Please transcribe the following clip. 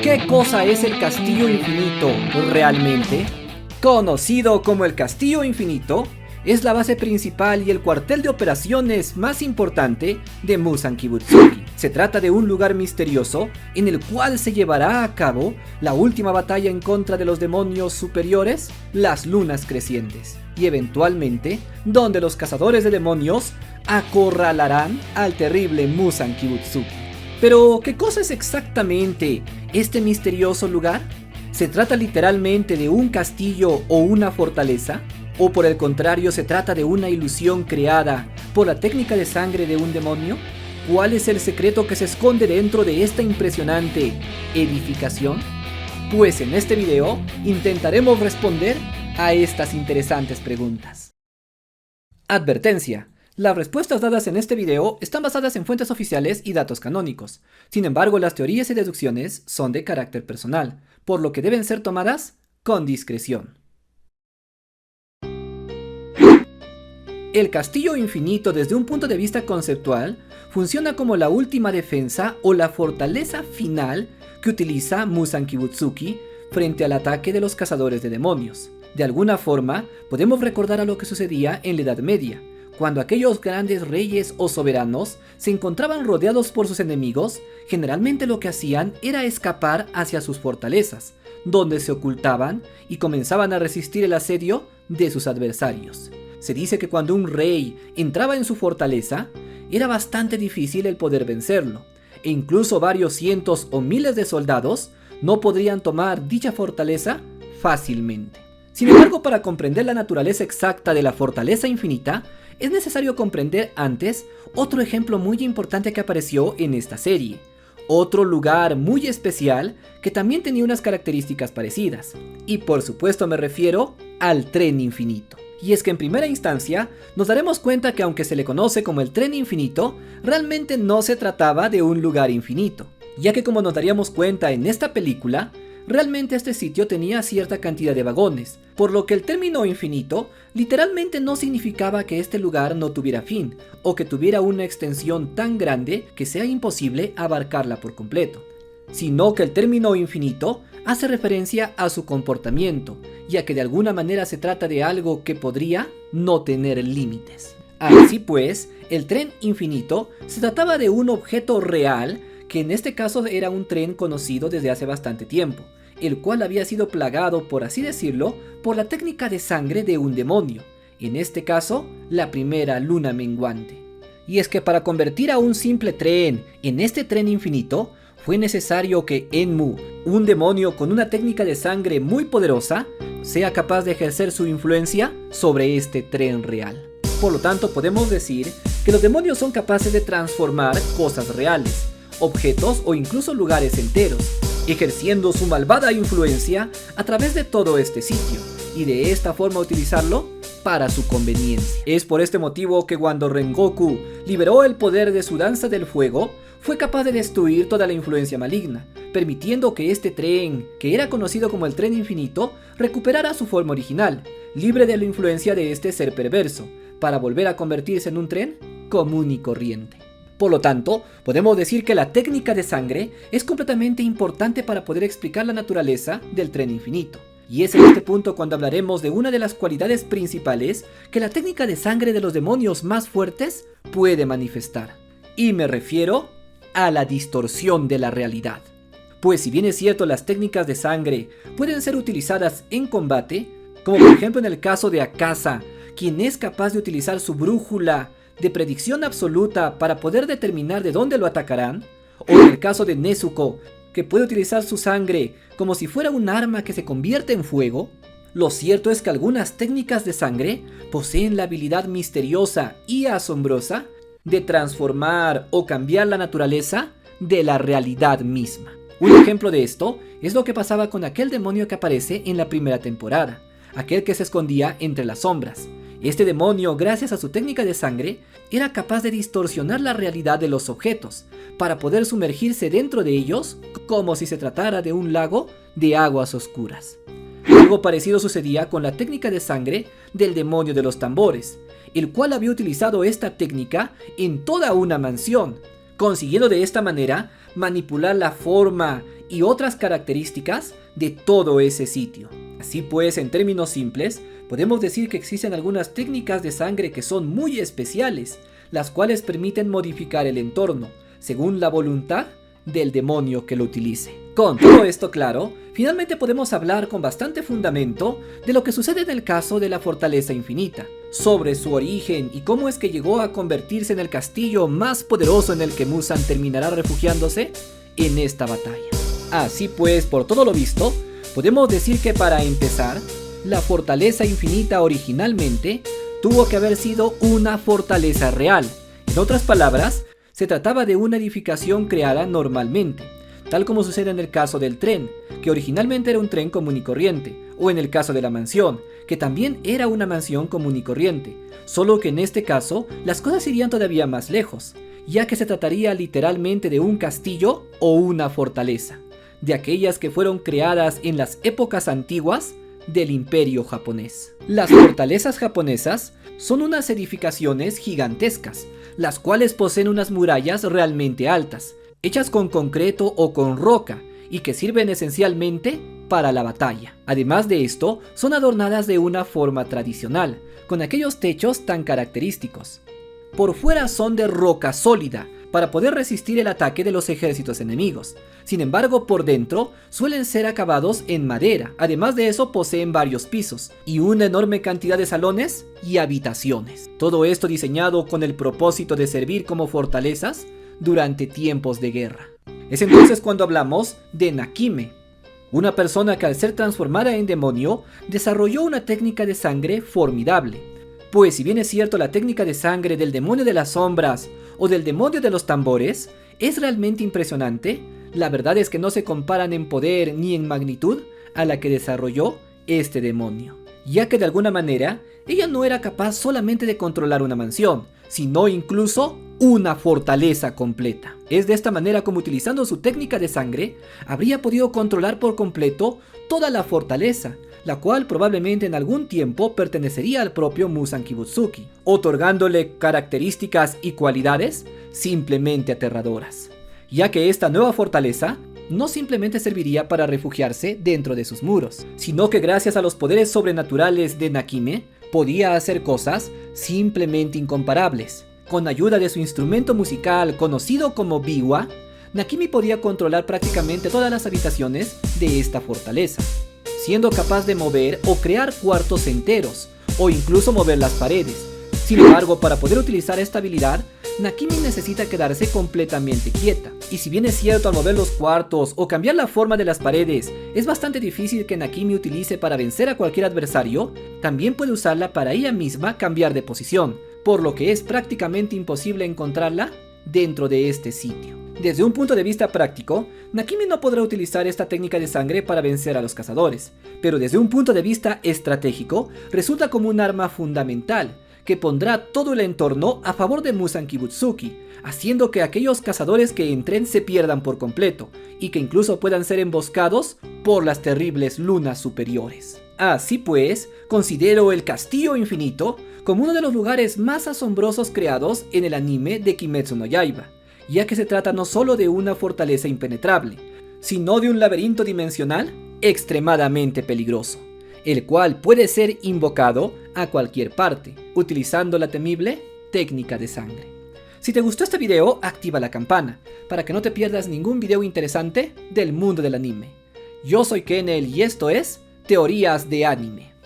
¿Qué cosa es el Castillo Infinito realmente? Conocido como el Castillo Infinito, es la base principal y el cuartel de operaciones más importante de Muzan Kibutsuki. Se trata de un lugar misterioso en el cual se llevará a cabo la última batalla en contra de los demonios superiores, las lunas crecientes, y eventualmente donde los cazadores de demonios acorralarán al terrible Muzan Kibutsuki. Pero, ¿qué cosa es exactamente este misterioso lugar? ¿Se trata literalmente de un castillo o una fortaleza? ¿O por el contrario se trata de una ilusión creada por la técnica de sangre de un demonio? ¿Cuál es el secreto que se esconde dentro de esta impresionante edificación? Pues en este video intentaremos responder a estas interesantes preguntas. Advertencia: las respuestas dadas en este video están basadas en fuentes oficiales y datos canónicos. Sin embargo, las teorías y deducciones son de carácter personal, por lo que deben ser tomadas con discreción. El Castillo Infinito, desde un punto de vista conceptual, funciona como la última defensa o la fortaleza final que utiliza Muzan Kibutsuki frente al ataque de los cazadores de demonios. De alguna forma, podemos recordar a lo que sucedía en la Edad Media, cuando aquellos grandes reyes o soberanos se encontraban rodeados por sus enemigos. Generalmente lo que hacían era escapar hacia sus fortalezas, donde se ocultaban y comenzaban a resistir el asedio de sus adversarios. Se dice que cuando un rey entraba en su fortaleza, era bastante difícil el poder vencerlo, e incluso varios cientos o miles de soldados no podrían tomar dicha fortaleza fácilmente. Sin embargo, para comprender la naturaleza exacta de la fortaleza infinita, es necesario comprender antes otro ejemplo muy importante que apareció en esta serie, otro lugar muy especial que también tenía unas características parecidas, y por supuesto me refiero al Tren Infinito. Y es que en primera instancia nos daremos cuenta que aunque se le conoce como el Tren Infinito, realmente no se trataba de un lugar infinito, ya que como nos daríamos cuenta en esta película, realmente este sitio tenía cierta cantidad de vagones, por lo que el término infinito literalmente no significaba que este lugar no tuviera fin, o que tuviera una extensión tan grande que sea imposible abarcarla por completo, sino que el término infinito hace referencia a su comportamiento, ya que de alguna manera se trata de algo que podría no tener límites. Así pues, el tren infinito se trataba de un objeto real, que en este caso era un tren conocido desde hace bastante tiempo, el cual había sido plagado, por así decirlo, por la técnica de sangre de un demonio, en este caso, la primera luna menguante. Y es que para convertir a un simple tren en este tren infinito, fue necesario que Enmu, un demonio con una técnica de sangre muy poderosa, sea capaz de ejercer su influencia sobre este tren real. Por lo tanto, podemos decir que los demonios son capaces de transformar cosas reales, objetos o incluso lugares enteros, ejerciendo su malvada influencia a través de todo este sitio, y de esta forma utilizarlo para su conveniencia. Es por este motivo que cuando Rengoku liberó el poder de su danza del fuego, fue capaz de destruir toda la influencia maligna, permitiendo que este tren, que era conocido como el Tren Infinito, recuperara su forma original, libre de la influencia de este ser perverso, para volver a convertirse en un tren común y corriente. Por lo tanto, podemos decir que la técnica de sangre es completamente importante para poder explicar la naturaleza del Tren Infinito. Y es en este punto cuando hablaremos de una de las cualidades principales que la técnica de sangre de los demonios más fuertes puede manifestar. Y me refiero a la distorsión de la realidad. Pues si bien es cierto, las técnicas de sangre pueden ser utilizadas en combate, como por ejemplo en el caso de Akaza, quien es capaz de utilizar su brújula de predicción absoluta para poder determinar de dónde lo atacarán, o en el caso de Nezuko, que puede utilizar su sangre como si fuera un arma que se convierte en fuego, lo cierto es que algunas técnicas de sangre poseen la habilidad misteriosa y asombrosa de transformar o cambiar la naturaleza de la realidad misma. Un ejemplo de esto es lo que pasaba con aquel demonio que aparece en la primera temporada, aquel que se escondía entre las sombras. Este demonio, gracias a su técnica de sangre, era capaz de distorsionar la realidad de los objetos, para poder sumergirse dentro de ellos como si se tratara de un lago de aguas oscuras. Algo parecido sucedía con la técnica de sangre del demonio de los tambores, el cual había utilizado esta técnica en toda una mansión, consiguiendo de esta manera manipular la forma y otras características de todo ese sitio. Así pues, en términos simples, podemos decir que existen algunas técnicas de sangre que son muy especiales, las cuales permiten modificar el entorno, según la voluntad del demonio que lo utilice. Con todo esto claro, finalmente podemos hablar con bastante fundamento de lo que sucede en el caso de la Fortaleza Infinita, sobre su origen y cómo es que llegó a convertirse en el castillo más poderoso en el que Muzan terminará refugiándose en esta batalla. Así pues, por todo lo visto, podemos decir que para empezar, la Fortaleza Infinita originalmente tuvo que haber sido una fortaleza real. En otras palabras, se trataba de una edificación creada normalmente, tal como sucede en el caso del tren, que originalmente era un tren común y corriente, o en el caso de la mansión, que también era una mansión común y corriente, solo que en este caso las cosas irían todavía más lejos, ya que se trataría literalmente de un castillo o una fortaleza, de aquellas que fueron creadas en las épocas antiguas del Imperio japonés. Las fortalezas japonesas son unas edificaciones gigantescas, las cuales poseen unas murallas realmente altas, hechas con concreto o con roca, y que sirven esencialmente para la batalla. Además de esto, son adornadas de una forma tradicional, con aquellos techos tan característicos. Por fuera son de roca sólida, para poder resistir el ataque de los ejércitos enemigos. Sin embargo, por dentro suelen ser acabados en madera. Además de eso, poseen varios pisos y una enorme cantidad de salones y habitaciones. Todo esto diseñado con el propósito de servir como fortalezas durante tiempos de guerra. Es entonces cuando hablamos de Nakime, una persona que al ser transformada en demonio desarrolló una técnica de sangre formidable. Pues si bien es cierto, la técnica de sangre del demonio de las sombras o del demonio de los tambores es realmente impresionante, la verdad es que no se comparan en poder ni en magnitud a la que desarrolló este demonio, ya que de alguna manera ella no era capaz solamente de controlar una mansión, sino incluso una fortaleza completa. Es de esta manera como, utilizando su técnica de sangre, habría podido controlar por completo toda la fortaleza, la cual probablemente en algún tiempo pertenecería al propio Muzan Kibutsuki, otorgándole características y cualidades simplemente aterradoras, ya que esta nueva fortaleza no simplemente serviría para refugiarse dentro de sus muros, sino que gracias a los poderes sobrenaturales de Nakime, podía hacer cosas simplemente incomparables. Con ayuda de su instrumento musical conocido como biwa, Nakime podía controlar prácticamente todas las habitaciones de esta fortaleza, siendo capaz de mover o crear cuartos enteros, o incluso mover las paredes. Sin embargo, para poder utilizar esta habilidad, Nakime necesita quedarse completamente quieta. Y si bien es cierto, al mover los cuartos o cambiar la forma de las paredes es bastante difícil que Nakime utilice para vencer a cualquier adversario, también puede usarla para ella misma cambiar de posición, por lo que es prácticamente imposible encontrarla dentro de este sitio. Desde un punto de vista práctico, Nakime no podrá utilizar esta técnica de sangre para vencer a los cazadores, pero desde un punto de vista estratégico, resulta como un arma fundamental, que pondrá todo el entorno a favor de Muzan Kibutsuki, haciendo que aquellos cazadores que entren se pierdan por completo, y que incluso puedan ser emboscados por las terribles lunas superiores. Así pues, considero el Castillo Infinito como uno de los lugares más asombrosos creados en el anime de Kimetsu no Yaiba, ya que se trata no solo de una fortaleza impenetrable, sino de un laberinto dimensional extremadamente peligroso, el cual puede ser invocado a cualquier parte, utilizando la temible técnica de sangre. Si te gustó este video, activa la campana, para que no te pierdas ningún video interesante del mundo del anime. Yo soy Kenel y esto es Teorías de Anime.